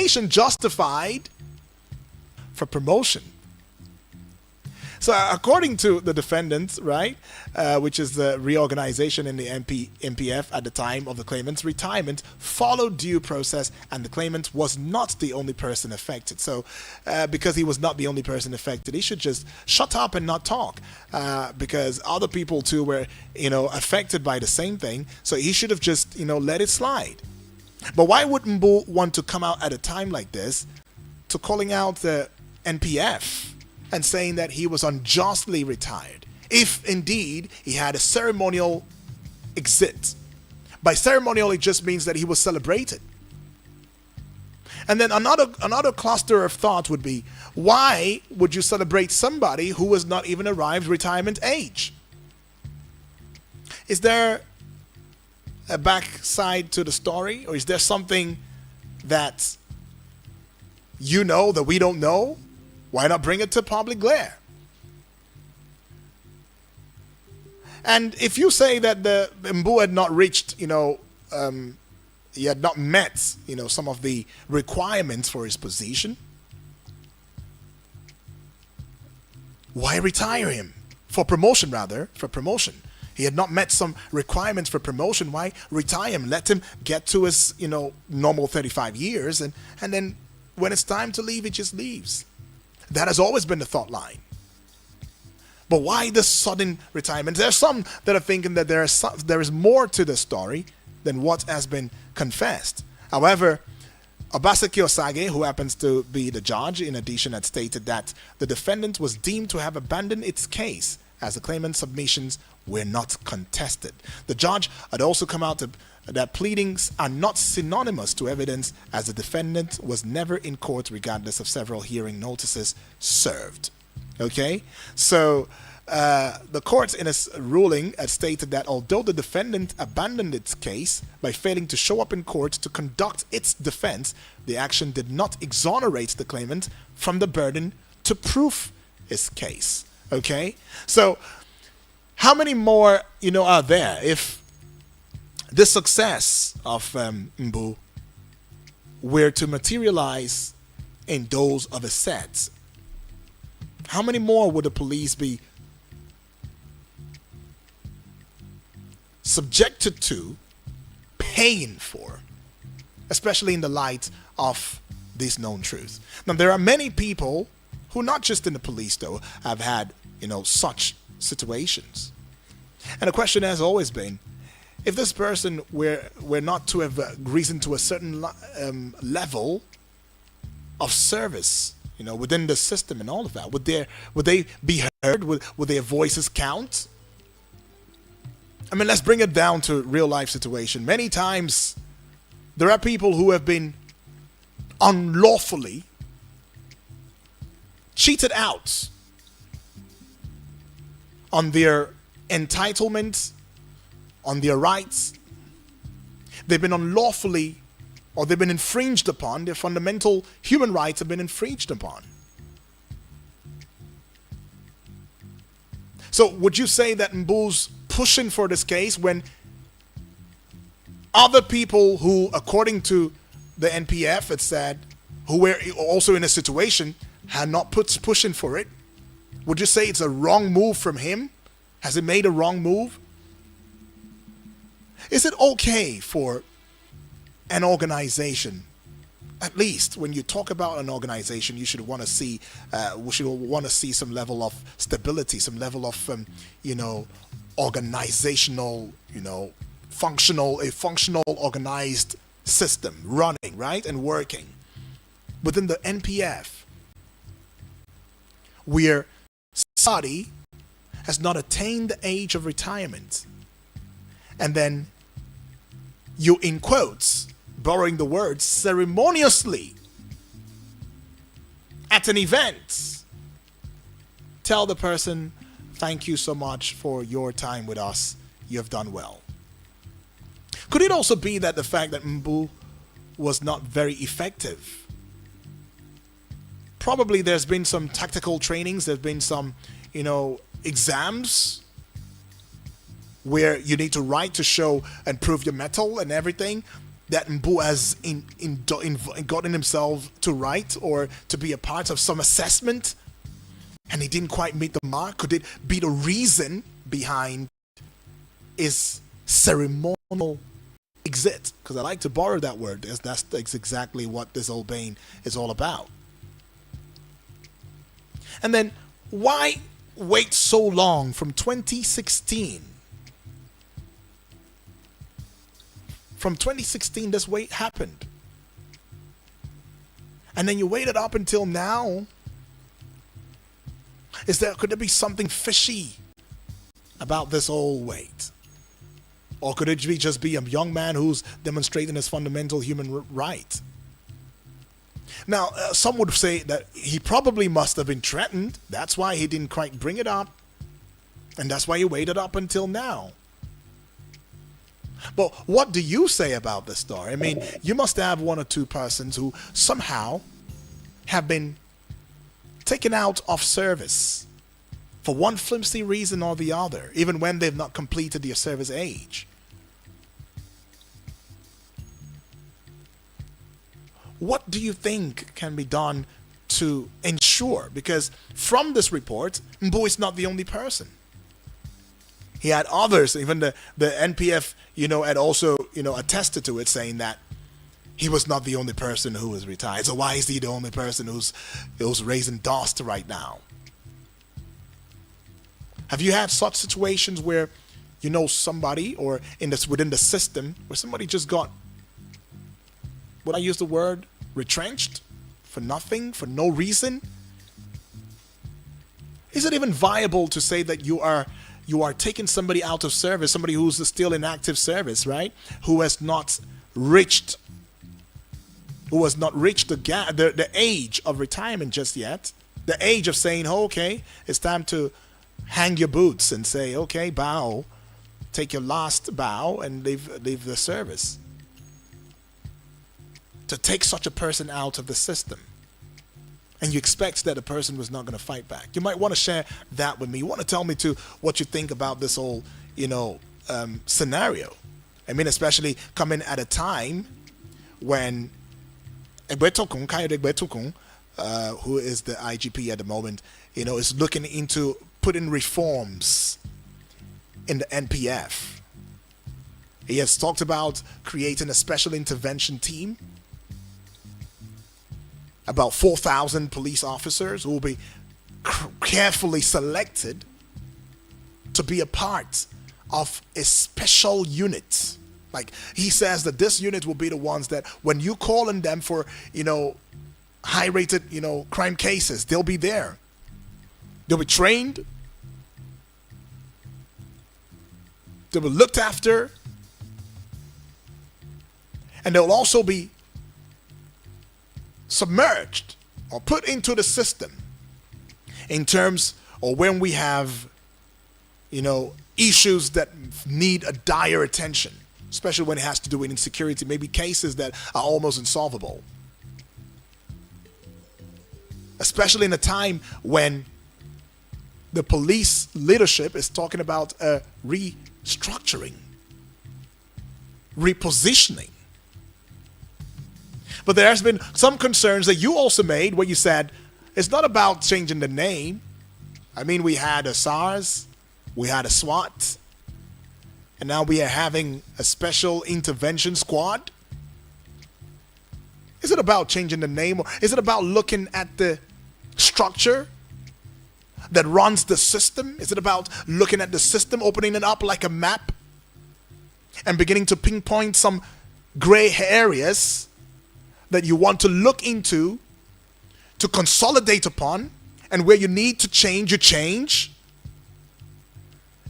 justified for promotion. So according to the defendants, right, which is the reorganization in the MPF at the time of the claimant's retirement, followed due process, and the claimant was not the only person affected. So because he was not the only person affected, he should just shut up and not talk, because other people too were, affected by the same thing. So he should have just, let it slide. But why would Mbu want to come out at a time like this to calling out the NPF and saying that he was unjustly retired, if indeed he had a ceremonial exit? By ceremonial, it just means that he was celebrated. And then another cluster of thought would be, why would you celebrate somebody who has not even arrived retirement age? Is there a backside to the story, or is there something that that we don't know? Why not bring it to public glare? And if you say that the Mbu had not reached, he had not met, some of the requirements for his position, why retire him? For promotion. He had not met some requirements for promotion. Why retire him? Let him get to his, normal 35 years, and then when it's time to leave, he just leaves. That has always been the thought line. But why this sudden retirement? There's some that are thinking that there is more to the story than what has been confessed. However, Obaseki Osage, who happens to be the judge, in addition, had stated that the defendant was deemed to have abandoned its case as the claimant's submissions were not contested. The judge had also come out that pleadings are not synonymous to evidence, as the defendant was never in court regardless of several hearing notices served. Okay? So the court in its ruling had stated that although the defendant abandoned its case by failing to show up in court to conduct its defense, the action did not exonerate the claimant from the burden to prove his case. Okay? So how many more, are there if the success of Mbu were to materialize in those of his sets? How many more would the police be subjected to, paying for, especially in the light of this known truth? Now, there are many people who, not just in the police though, have had, such situations. And the question has always been, if this person were not to have risen to a certain level of service, within the system and all of that, would they be heard? Would their voices count? I mean, let's bring it down to real life situation. Many times, there are people who have been unlawfully cheated out on their entitlement, on their rights. They've been unlawfully, or they've been infringed upon. Their fundamental human rights have been infringed upon. So would you say that Mbu's pushing for this case when other people who, according to the NPF, it said, who were also in a situation, had not pushing for it? Would you say it's a wrong move from him? Has he made a wrong move? Is it okay for an organization, at least when you talk about an organization, you should want to see, some level of stability, some level of, organizational, a functional, organized system running, right, and working within the NPF, where somebody has not attained the age of retirement, and then you, in quotes, borrowing the word, ceremoniously at an event tell the person, thank you so much for your time with us, you have done well. Could it also be that the fact that Mbu was not very effective? Probably there's been some tactical trainings, there's been some, exams where you need to write to show and prove your mettle and everything. that Mbu has gotten himself to write or to be a part of some assessment and he didn't quite meet the mark? Could it be the reason behind his ceremonial exit? Because I like to borrow that word, as that's exactly what this obeying is all about. And then why wait so long from 2016? From 2016, this wait happened. And then you waited up until now. Could there be something fishy about this whole wait? Or could it just be a young man who's demonstrating his fundamental human right? Now, some would say that he probably must have been threatened. That's why he didn't quite bring it up. And that's why he waited up until now. But what do you say about this story? I mean, you must have one or two persons who somehow have been taken out of service for one flimsy reason or the other, even when they've not completed their service age. What do you think can be done to ensure? Because from this report, Mbu is not the only person. He had others, even the NPF, had also, attested to it, saying that he was not the only person who was retired. So why is he the only person who's raising dust right now? Have you had such situations where, somebody or within the system where somebody just got, would I use the word, retrenched for nothing, for no reason? Is it even viable to say that you are taking somebody out of service, somebody who's still in active service, right? Who has not reached the age of retirement just yet, the age of saying, oh, okay, it's time to hang your boots and say, okay, bow, take your last bow and leave the service. To take such a person out of the system. And you expect that the person was not going to fight back. You might want to share that with me. You want to tell me too what you think about this whole, scenario. I mean, especially coming at a time when Kayode Egbetukun, who is the IGP at the moment, is looking into putting reforms in the NPF. He has talked about creating a special intervention team. About 4,000 police officers who will be carefully selected to be a part of a special unit. Like he says that this unit will be the ones that when you call on them for, high-rated, crime cases, they'll be there. They'll be trained. They'll be looked after. And they'll also be submerged or put into the system in terms or when we have issues that need a dire attention, especially when it has to do with insecurity, maybe cases that are almost insolvable, especially in a time when the police leadership is talking about a restructuring, repositioning. But there has been some concerns that you also made where you said it's not about changing the name. I mean, we had a SARS, we had a SWAT, and now we are having a special intervention squad. Is it about changing the name, or is it about looking at the structure that runs the system? Is it about looking at the system, opening it up like a map and beginning to pinpoint some gray areas that you want to look into, to consolidate upon, and where you need to change, you change,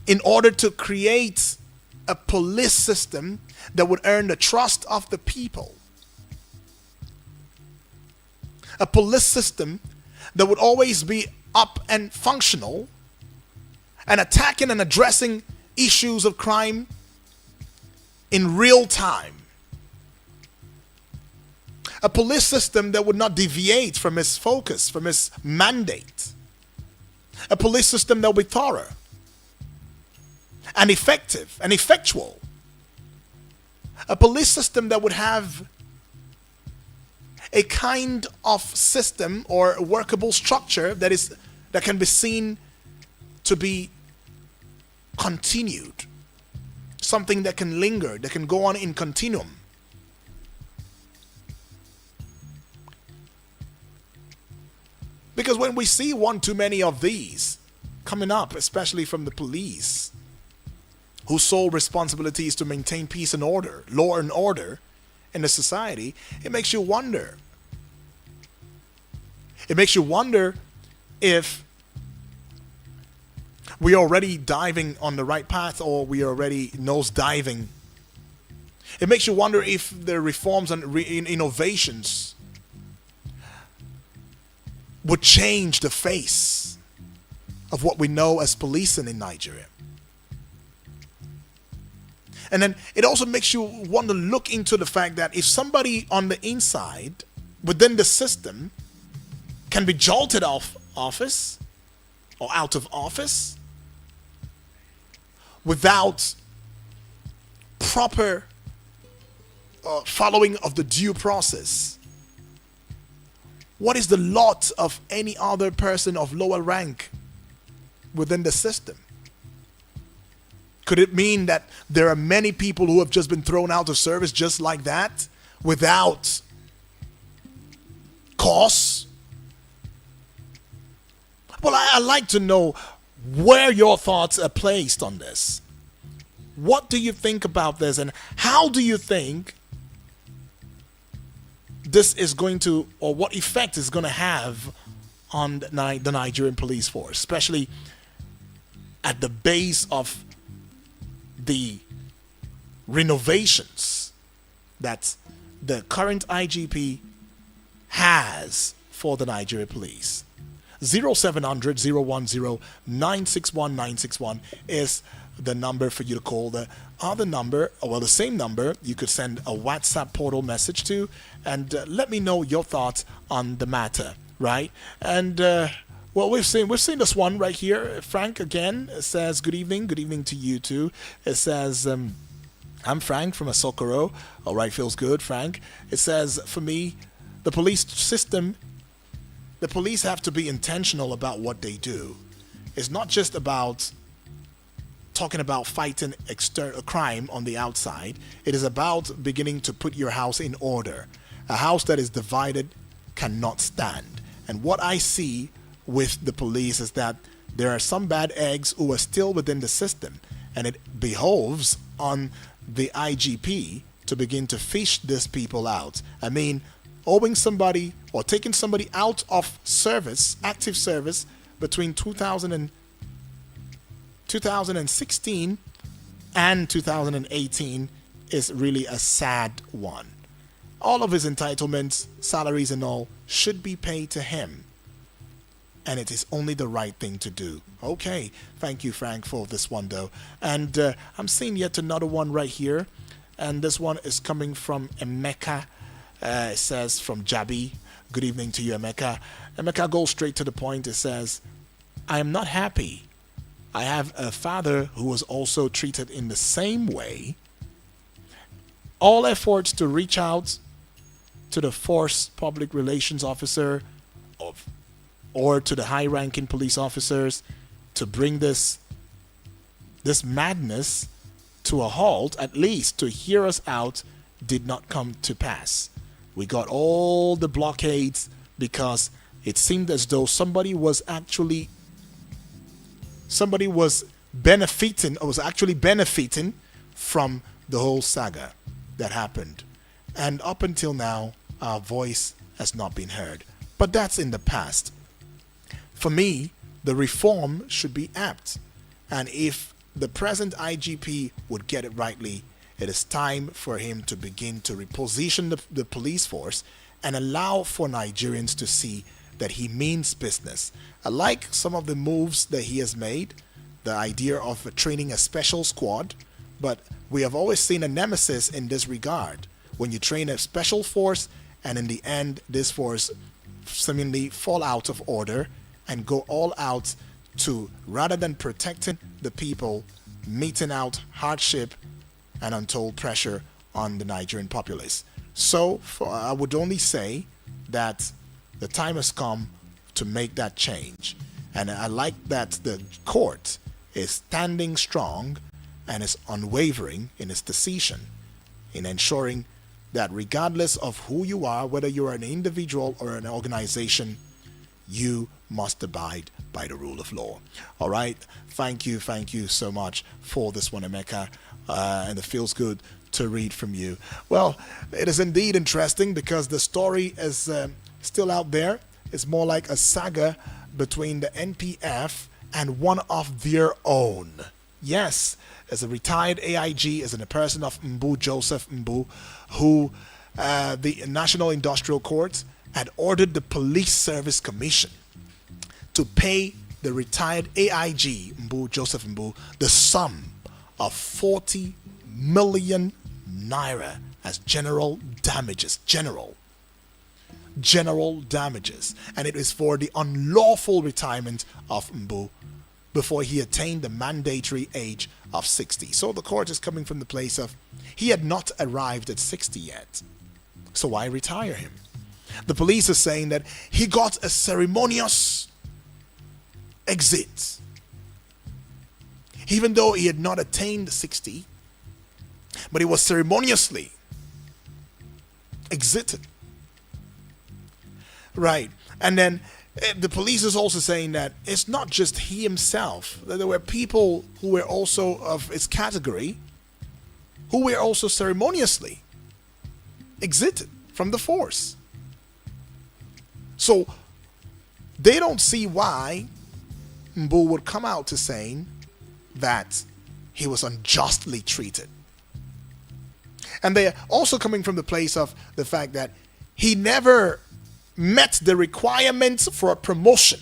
in order to create a police system that would earn the trust of the people? A police system that would always be up and functional and attacking and addressing issues of crime in real time. A police system that would not deviate from its focus, from its mandate. A police system that will be thorough and effective and effectual. A police system that would have a kind of system or workable structure that can be seen to be continued, something that can linger, that can go on in continuum. Because when we see one too many of these coming up, especially from the police, whose sole responsibility is to maintain peace and order, law and order in the society, it makes you wonder. It makes you wonder if we are already diving on the right path or we are already nose diving. It makes you wonder if the reforms and innovations would change the face of what we know as policing in Nigeria. And then it also makes you want to look into the fact that if somebody on the inside, within the system, can be jolted off office or out of office without proper following of the due process, what is the lot of any other person of lower rank within the system? Could it mean that there are many people who have just been thrown out of service just like that, without cause? Well, I'd like to know where your thoughts are placed on this. What do you think about this, and how do you think this is going to, or what effect is going to have on the Nigerian police force, especially at the base of the renovations that the current IGP has for the Nigeria police? 0700 010 961 961 is the number for you to call. The other number, well, the same number, you could send a WhatsApp portal message to, and let me know your thoughts on the matter, right? And well, we've seen this one right here. Frank again says, good evening to you too. It says, I'm Frank from Asokoro. All right, feels good, Frank. It says, for me, the police system, the police have to be intentional about what they do. It's not just about talking about fighting external crime on the outside. It is about beginning to put your house in order. A house that is divided cannot stand. And what I see with the police is that there are some bad eggs who are still within the system, and it behoves on the IGP to begin to fish these people out. I mean, owing somebody or taking somebody out of service, active service, between 2016 and 2018 is really a sad one. All of his entitlements, salaries and all, should be paid to him. And it is only the right thing to do. Okay, thank you, Frank, for this one, though. And I'm seeing yet another one right here. And this one is coming from Emeka. It says from Jabi. Good evening to you, Emeka. Emeka goes straight to the point. It says, I am not happy. I have a father who was also treated in the same way. All efforts to reach out to the force public relations officer or to the high-ranking police officers to bring this madness to a halt, at least to hear us out, did not come to pass. We got all the blockades because it seemed as though somebody was actually benefiting from the whole saga that happened. And up until now, our voice has not been heard. But that's in the past. For me, the reform should be apt. And if the present IGP would get it rightly, it is time for him to begin to reposition the police force and allow for Nigerians to see that he means business. I like some of the moves that he has made, the idea of training a special squad, but we have always seen a nemesis in this regard. When you train a special force and in the end this force seemingly fall out of order and go all out to, rather than protecting the people, meting out hardship and untold pressure on the Nigerian populace. So I would only say that the time has come to make that change. And I like that the court is standing strong and is unwavering in its decision in ensuring that regardless of who you are, whether you're an individual or an organization, you must abide by the rule of law. All right. Thank you so much for this one, Emeka. And it feels good to read from you. Well, it is indeed interesting because the story is still out there. It's more like a saga between the NPF and one of their own. Yes, as a retired AIG, as in a person of Mbu, Joseph Mbu, who the National Industrial Court had ordered the Police Service Commission to pay the retired AIG, Mbu, Joseph Mbu, the sum of 40 million naira as general damages. General damages. And it is for the unlawful retirement of Mbu before he attained the mandatory age of 60. So the court is coming from the place of he had not arrived at 60 yet. So why retire him? The police are saying that he got a ceremonious exit. Even though he had not attained 60, but he was ceremoniously exited. Right. And then the police is also saying that it's not just he himself, that there were people who were also of his category who were also ceremoniously exited from the force. So they don't see why Mbu would come out to saying that he was unjustly treated. And they're also coming from the place of the fact that he never met the requirements for a promotion.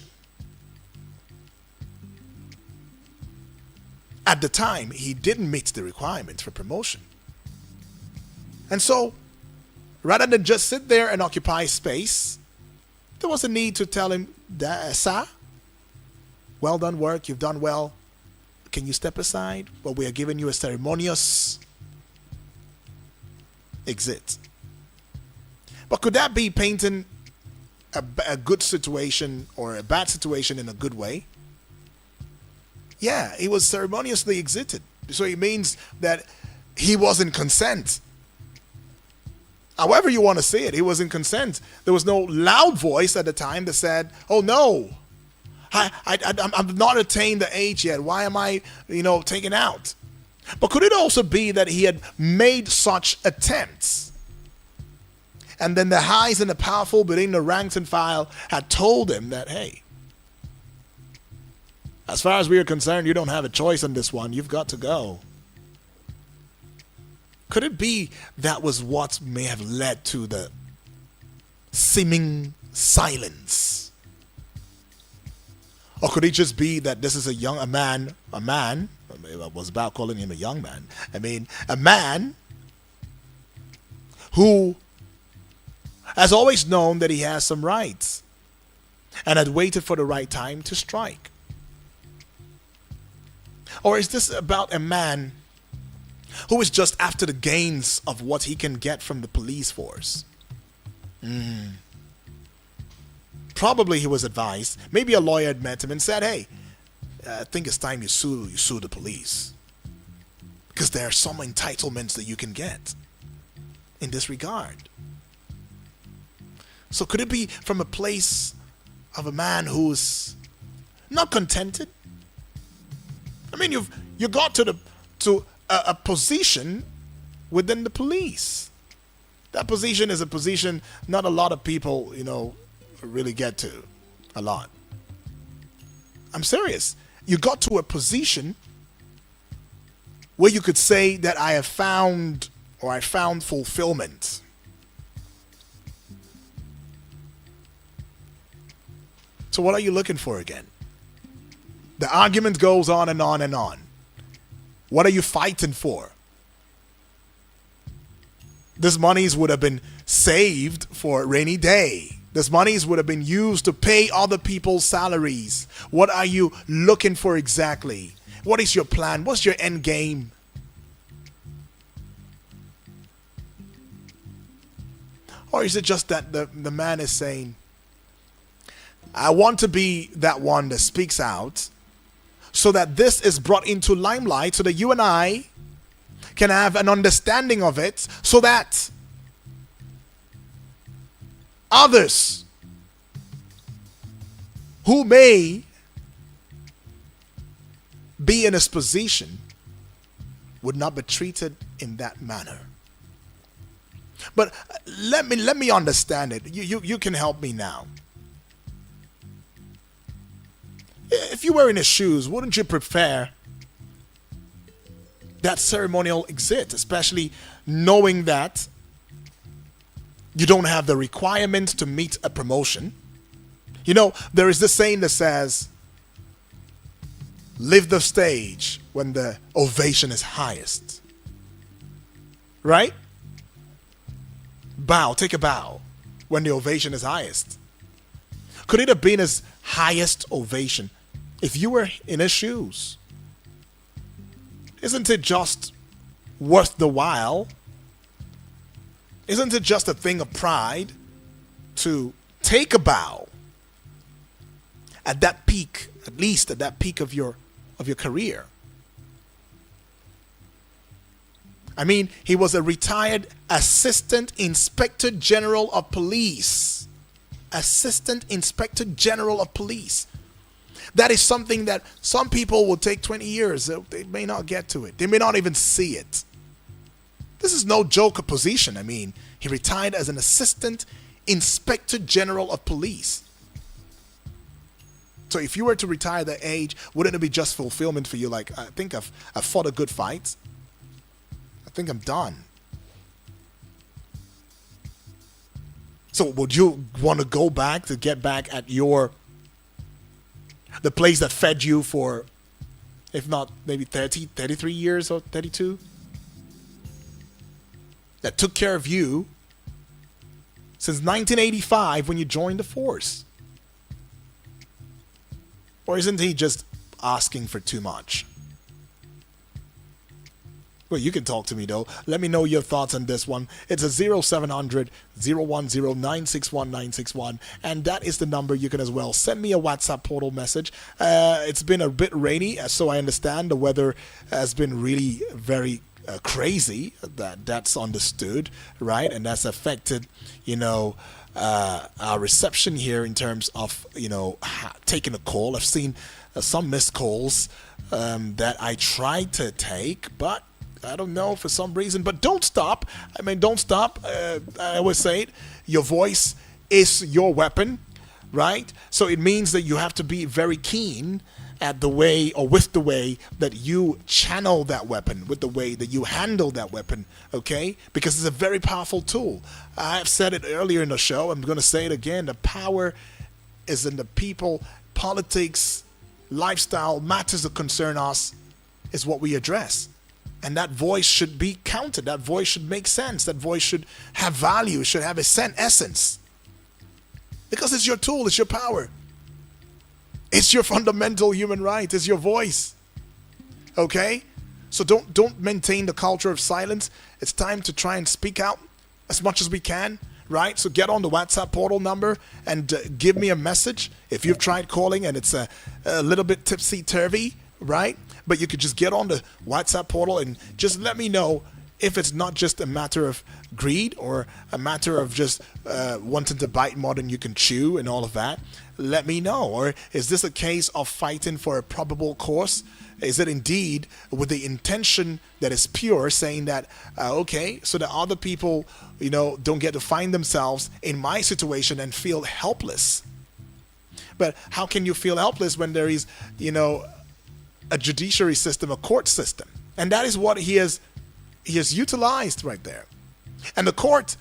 At the time, he didn't meet the requirements for promotion. And so, rather than just sit there and occupy space, there was a need to tell him, sir, well done work, you've done well. Can you step aside? Well, we are giving you a ceremonious exit. But could that be painting a good situation or a bad situation in a good way? Yeah, he was ceremoniously exited. So it means that he was in consent. However you want to say it, he was in consent. There was no loud voice at the time that said, oh no, I've not attained the age yet. Why am I, taken out? But could it also be that he had made such attempts? And then the highs and the powerful within the ranks and file had told him that, hey, as far as we are concerned, you don't have a choice on this one. You've got to go. Could it be that was what may have led to the seeming silence? Or could it just be that this is a man, I was about calling him a young man. A man who has always known that he has some rights and had waited for the right time to strike? Or is this about a man who is just after the gains of what he can get from the police force? Probably he was advised. Maybe a lawyer had met him and said, hey, I think it's time you sue the police, because there are some entitlements that you can get in this regard. So could it be from a place of a man who's not contented? You got to a position within the police. That position is a position not a lot of people, really get to a lot. I'm serious. You got to a position where you could say that I found fulfillment. So what are you looking for again? The argument goes on and on and on. What are you fighting for? This monies would have been saved for a rainy day. This monies would have been used to pay other people's salaries. What are you looking for exactly? What is your plan? What's your end game? Or is it just that the man is saying, I want to be that one that speaks out so that this is brought into limelight so that you and I can have an understanding of it so that others who may be in his position would not be treated in that manner. But let me understand it. You can help me now. If you were in his shoes, wouldn't you prefer that ceremonial exit, especially knowing that you don't have the requirements to meet a promotion? You know, there is this saying that says, leave the stage when the ovation is highest. Right? Bow, take a bow when the ovation is highest. Could it have been his highest ovation if you were in his shoes? Isn't it just worth the while? Isn't it just a thing of pride to take a bow at that peak, at least at that peak of your career? I mean, he was a retired Assistant Inspector General of Police. Assistant Inspector General of Police. That is something that some people will take 20 years. They may not get to it. They may not even see it. This is no joke of position. I mean, he retired as an Assistant Inspector General of Police. So if you were to retire at that age, wouldn't it be just fulfillment for you? Like, I think I've fought a good fight. I think I'm done. So would you want to go back to get back at the place that fed you for, if not maybe 30, 33 years or 32? That took care of you since 1985 when you joined the force? Or isn't he just asking for too much? Well, you can talk to me though. Let me know your thoughts on this one. It's a 0700 010 961 961, and that is the number. You can as well send me a WhatsApp portal message. It's been a bit rainy, so I understand the weather has been really very crazy. That's understood, right? And that's affected, our reception here in terms of, taking a call. I've seen some missed calls that I tried to take, but I don't know for some reason. But don't stop. Don't stop. I always say it. Your voice is your weapon, right? So it means that you have to be very keen at the way, or with the way that you channel that weapon, with the way that you handle that weapon, okay? Because it's a very powerful tool. I've said it earlier in the show. I'm going to say it again. The power is in the people. Politics, lifestyle, matters that concern us is what we address. And that voice should be counted. That voice should make sense. That voice should have value, should have essence. Because it's your tool, it's your power. It's your fundamental human right. It's your voice. Okay? So don't maintain the culture of silence. It's time to try and speak out as much as we can, right? So get on the WhatsApp portal number and give me a message. If you've tried calling and it's a little bit tipsy-turvy, right? But you could just get on the WhatsApp portal and just let me know if it's not just a matter of greed or a matter of just wanting to bite more than you can chew and all of that. Let me know. Or is this a case of fighting for a probable course? Is it indeed with the intention that is pure, saying that, okay, so that other people, don't get to find themselves in my situation and feel helpless? But how can you feel helpless when there is, a judiciary system, a court system? And that is what he has utilized right there. And the court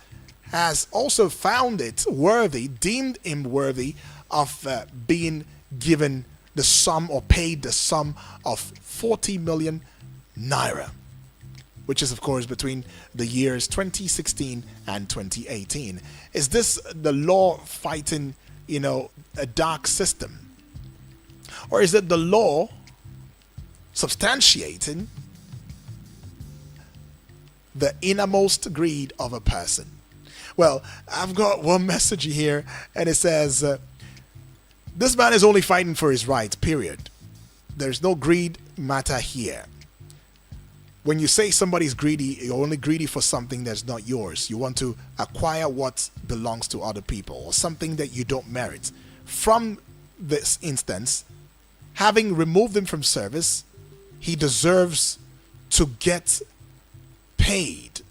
has also found it worthy, deemed him worthy of being given the sum or paid the sum of 40 million naira, which is, of course, between the years 2016 and 2018. Is this the law fighting, a dark system? Or is it the law substantiating the innermost greed of a person? Well, I've got one message here, and it says, this man is only fighting for his rights, period. There's no greed matter here. When you say somebody's greedy, you're only greedy for something that's not yours. You want to acquire what belongs to other people or something that you don't merit. From this instance, having removed him from service, he deserves to get paid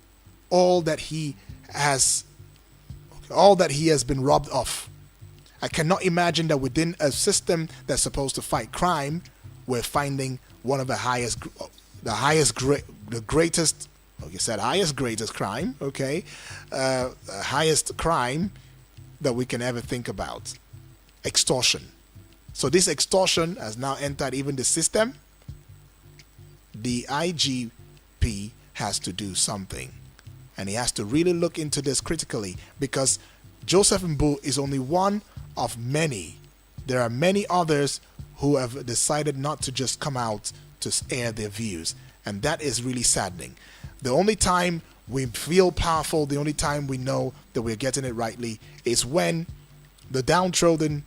all that he has been robbed of. I cannot imagine that within a system that's supposed to fight crime, we're finding one of the greatest crime, okay, highest crime that we can ever think about, extortion. So this extortion has now entered even the system. The IGP has to do something, and he has to really look into this critically, because Joseph Mbu is only one of many. There are many others who have decided not to just come out to air their views, and that is really saddening. The only time we feel powerful, the only time we know that we're getting it rightly, is when the downtrodden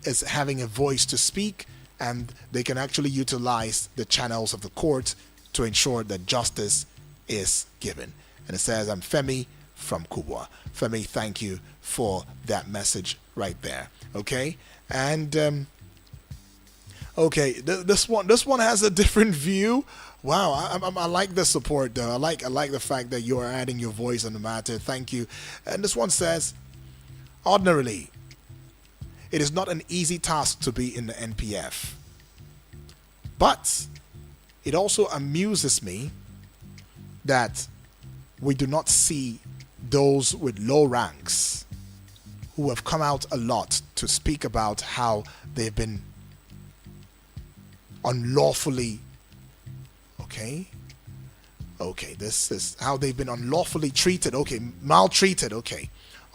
is having a voice to speak, and they can actually utilize the channels of the court to ensure that justice is given. And it says, I'm Femi from Kubwa. Femi, thank you for that message right there. Okay, and okay, this one has a different view. Wow, I like the support though. I like the fact that you are adding your voice on the matter. Thank you. And this one says, ordinarily, it is not an easy task to be in the NPF, but it also amuses me that we do not see those with low ranks who have come out a lot to speak about how they've been unlawfully, okay, this is how they've been unlawfully treated, maltreated,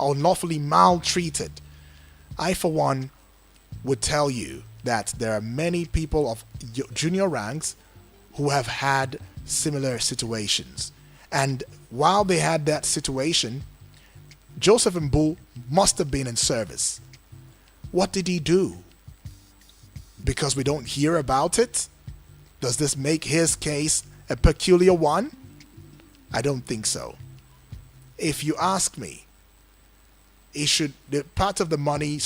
unlawfully maltreated. I, for one, would tell you that there are many people of junior ranks who have had similar situations. And while they had that situation, Joseph Mbu must have been in service. What did he do? Because we don't hear about it? Does this make his case a peculiar one? I don't think so. If you ask me, the part of the money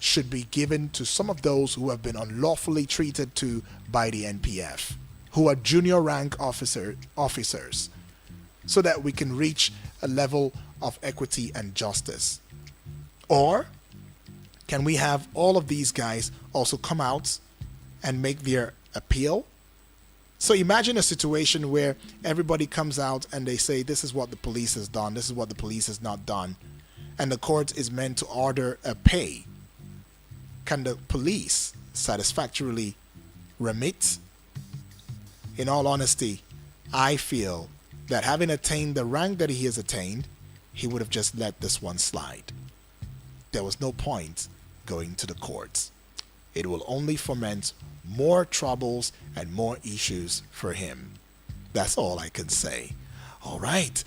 should be given to some of those who have been unlawfully treated to by the NPF, who are junior rank officers, so that we can reach a level of equity and justice. Or can we have all of these guys also come out and make their appeal? So imagine a situation where everybody comes out and they say, this is what the police has done, this is what the police has not done, and the court is meant to order a pay. Can the police satisfactorily remit? In all honesty, I feel that having attained the rank that he has attained, he would have just let this one slide. There was no point going to the courts. It will only foment more troubles and more issues for him. That's all I can say. All right.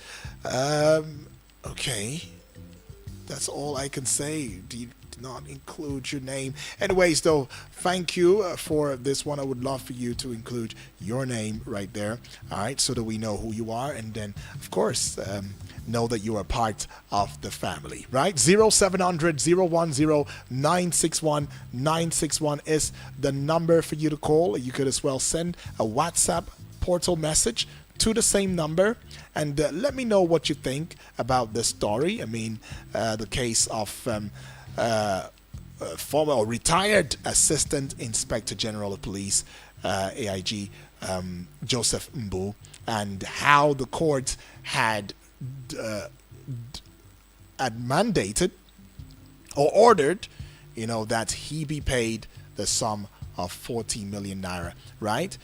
Okay. That's all I can say. Do you not include your name? Anyways, though, thank you for this one. I would love for you to include your name right there. All right, so that we know who you are, and then, of course, know that you are part of the family, right? 0700-010-961-961 is the number for you to call. You could as well send a WhatsApp portal message to the same number, and let me know what you think about this story. I mean, the case of former or retired Assistant Inspector General of Police, AIG Joseph Mbu, and how the court had mandated or ordered, that he be paid the sum of 40 million naira, right?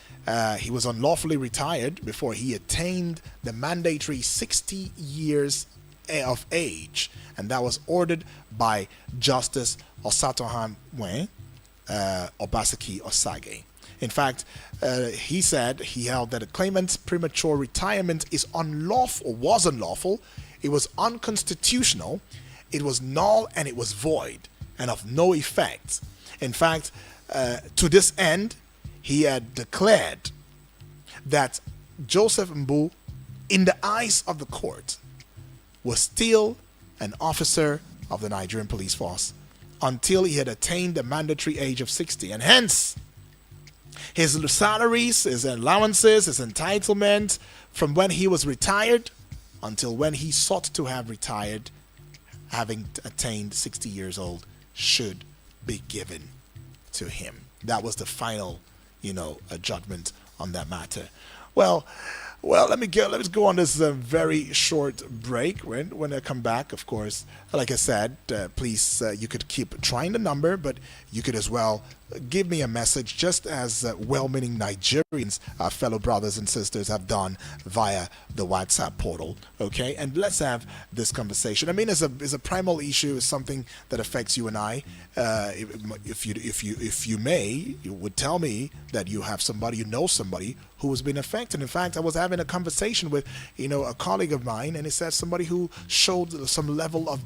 He was unlawfully retired before he attained the mandatory 60 years of age, and that was ordered by Justice Osatohan Wen Obaseki Osage. In fact, he held that a claimant's premature retirement is unlawful, or was unlawful, It was unconstitutional, it was null, and it was void, and of no effect. In fact, to this end, he had declared that Joseph Mbu, in the eyes of the court, was still an officer of the Nigerian police force until he had attained the mandatory age of 60. And hence, his salaries, his allowances, his entitlement from when he was retired until when he sought to have retired, having attained 60 years old, should be given to him. That was the final, judgment on that matter. Well, let's go on this very short break. When I come back, of course, like I said, please, you could keep trying the number, but you could as well give me a message, just as well-meaning Nigerians, our fellow brothers and sisters, have done via the WhatsApp portal. Okay, and let's have this conversation. I mean, it's a primal issue. It's something that affects you and I. If you may, you would tell me that you have somebody, somebody who has been affected. In fact, I was having a conversation with a colleague of mine, and he said somebody who showed some level of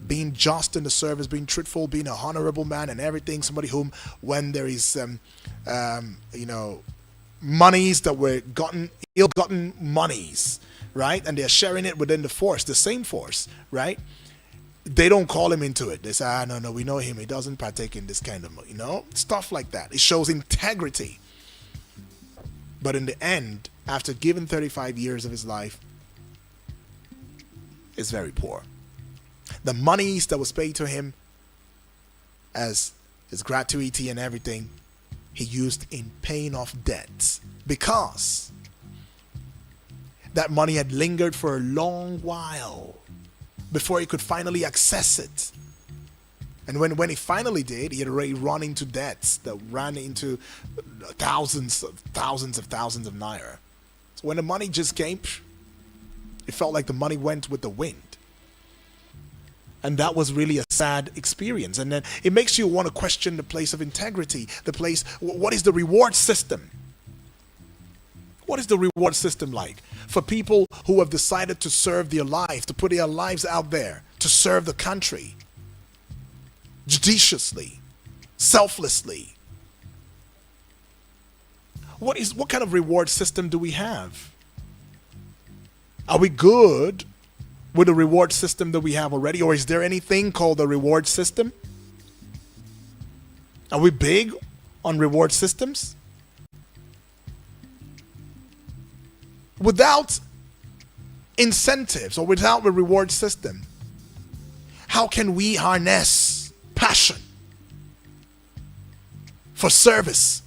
being just in the service, being truthful, being a honorable man and everything. Somebody whom, when there is monies that were ill-gotten monies, right, and they're sharing it within the force, the same force, right, they don't call him into it. They say, no, we know him, he doesn't partake in this kind of, stuff like that. It shows integrity. But in the end, after giving 35 years of his life, it's very poor. The monies that was paid to him as his gratuity and everything, he used in paying off debts, because that money had lingered for a long while before he could finally access it. And when he finally did, he had already run into debts that ran into thousands of thousands of naira. So when the money just came, it felt like the money went with the wind. And that was really a sad experience. And then it makes you want to question the place of integrity, what is the reward system? What is the reward system like for people who have decided to serve their life, to put their lives out there, to serve the country judiciously, selflessly? What kind of reward system do we have? Are we good with the reward system that we have already, or is there anything called the reward system? Are we big on reward systems? Without incentives or without a reward system, how can we harness passion for service?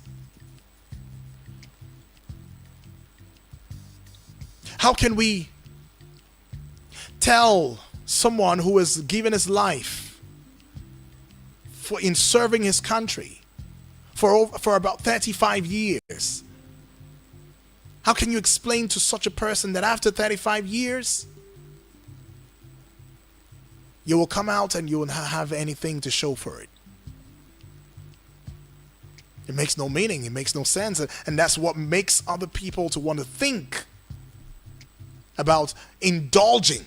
How can we tell someone who has given his life in serving his country for about 35 years? How can you explain to such a person that after 35 years you will come out and you will not have anything to show for it? It makes no meaning, it makes no sense, and that's what makes other people to want to think about indulging.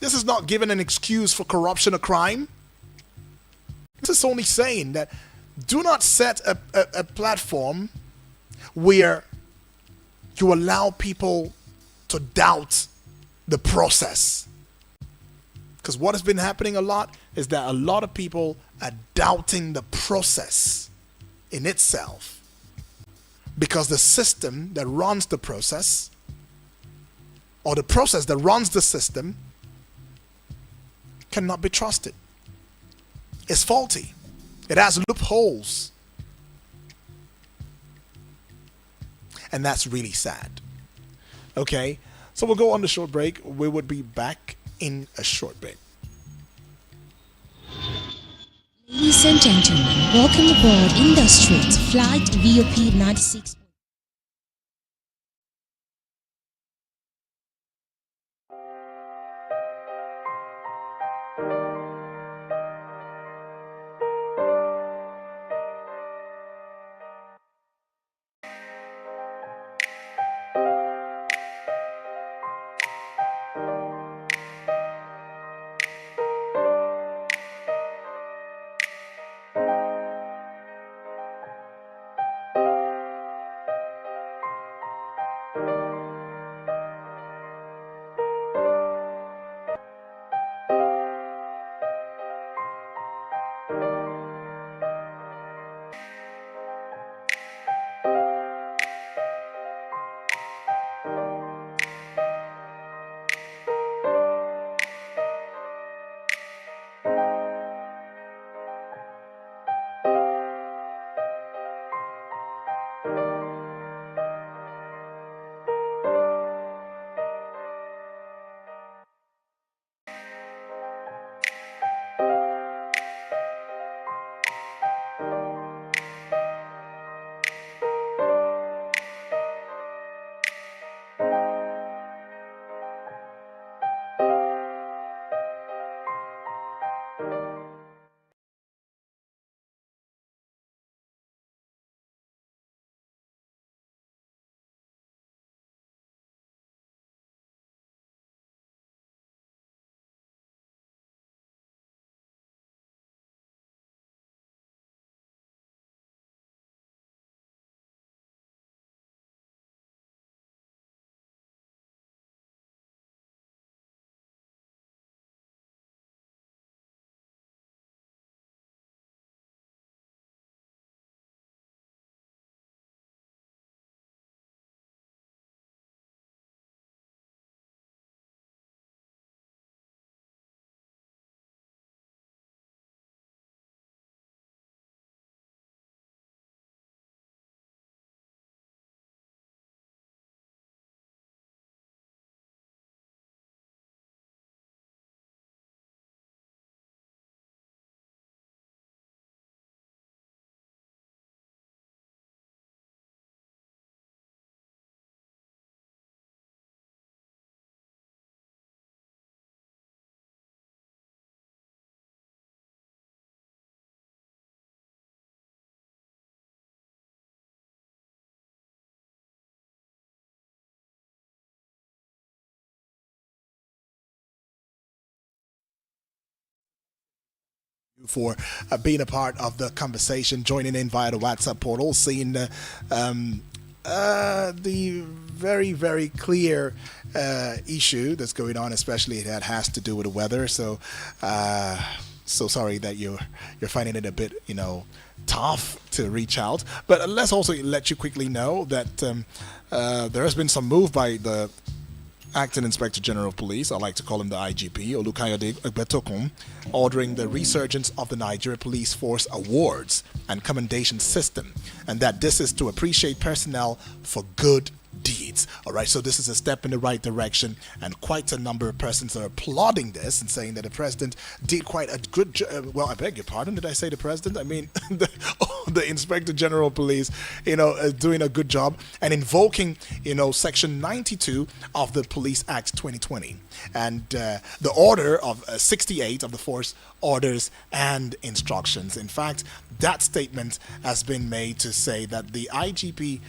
This is not giving an excuse for corruption or crime. This is only saying that do not set a platform where you allow people to doubt the process. Because what has been happening a lot is that a lot of people are doubting the process in itself, because the system that runs the process, or the process that runs the system, cannot be trusted. It's faulty. It has loopholes. And that's really sad. Okay, so we'll go on the short break. We would be back in a short bit. Ladies and gentlemen, welcome aboard in the street, flight VOP 96. for being a part of the conversation, joining in via the WhatsApp portal, seeing the very, very clear issue that's going on, especially that has to do with the weather. So, so sorry that you're finding it a bit, tough to reach out. But let's also let you quickly know that there has been some move by the Acting Inspector General of Police, I like to call him the IGP, Olukayode Egbetokun, ordering the resurgence of the Nigeria Police Force Awards and Commendation System, and that this is to appreciate personnel for good deeds. All right, so this is a step in the right direction, and quite a number of persons are applauding this and saying that the president did quite a good job. Well, I beg your pardon, did I say the president? I mean, the Inspector General of Police, doing a good job and invoking, Section 92 of the Police Act 2020 and the order of 68 of the Force Orders and Instructions. In fact, that statement has been made to say that the IGP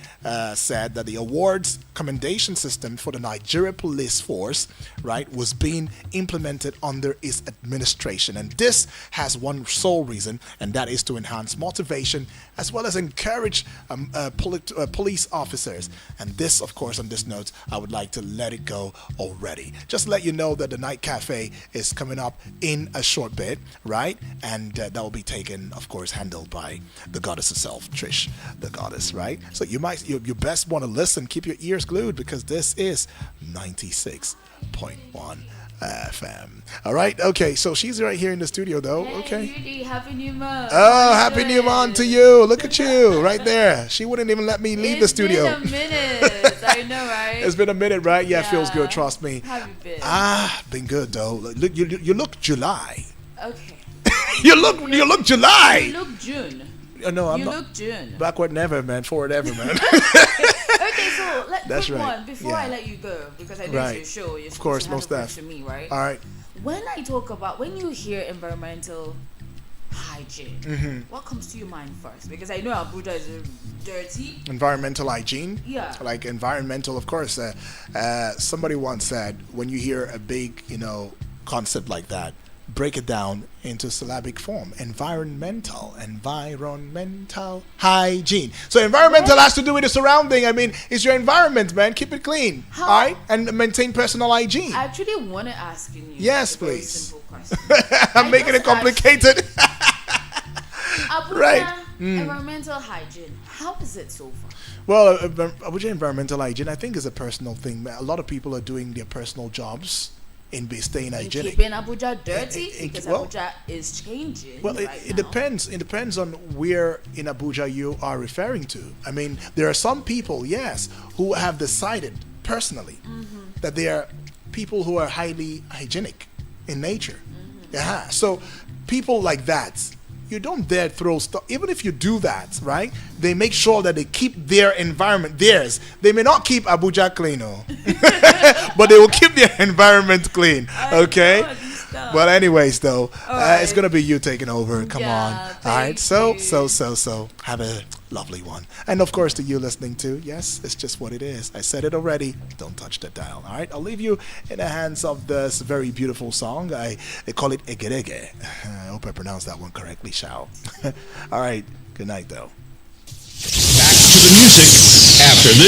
said that the awards commendation system for the Nigeria Police Force, right, was being implemented under its administration. And this has one sole reason, and that is to enhance motivation as well as encourage police officers. And this, of course, on this note, I would like to let it go already. Just let you know that the Night Cafe is coming up in a short bit, right? And that will be taken, of course, handled by the goddess herself, Trish, the goddess, right? So you best want to listen, keep your ears glued, because this is 96.1 FM. All right, okay, so she's right here in the studio, though. Hey, okay. Judy, happy new month. Oh, happy new month to you. Look at you right there. She wouldn't even let me leave the studio. It's been a minute. I know, right? It's been a minute, right? Yeah, it feels good, trust me. How have you been? Been good, though. Look, you look July. Okay. you look July. You look June. No, I'm you not. look June. Backward never, man. Forward ever, man. Okay, so That's quick right. one before Yeah. I let you go, because I know Right. it's your show. You're Of course, supposed most to have a question def. to me, right? All right. When you hear environmental hygiene, what comes to your mind first? Because I know Abuja is dirty. Environmental hygiene. Yeah. Like environmental, of course. Somebody once said, when you hear a big, concept like that, break it down into syllabic form. Environmental hygiene. So environmental has to do with the surrounding. I mean, it's your environment, man. Keep it clean. How- All right? And maintain personal hygiene. I actually want to ask you Yes, a very please. simple question. I'm I making it just asked complicated. Abuja Right. environmental hygiene. How is it so far? Well, Abuja environmental hygiene, I think, is a personal thing. A lot of people are doing their personal jobs in staying hygienic. Keeping Abuja dirty because well- Abuja is changing. Well, right it now. depends. It depends on where in Abuja you are referring to. I mean, there are some people, yes, who have decided personally that they are people who are highly hygienic in nature. Yeah. So people like that, you don't dare throw stuff. Even if you do that, right? They make sure that they keep their environment theirs. They may not keep Abuja clean, but they will keep their environment clean. Okay. know this stuff. Well, anyways, though, right. it's gonna be you taking over. Come Yeah, on. All right. thank So you. have a lovely one. And of course, to you listening too. Yes, it's just what it is. I said it already. Don't touch the dial. All right. I'll leave you in the hands of this very beautiful song. They call it Egerege. I hope I pronounced that one correctly, Shao. All right. Good night, though. Back to the music after this.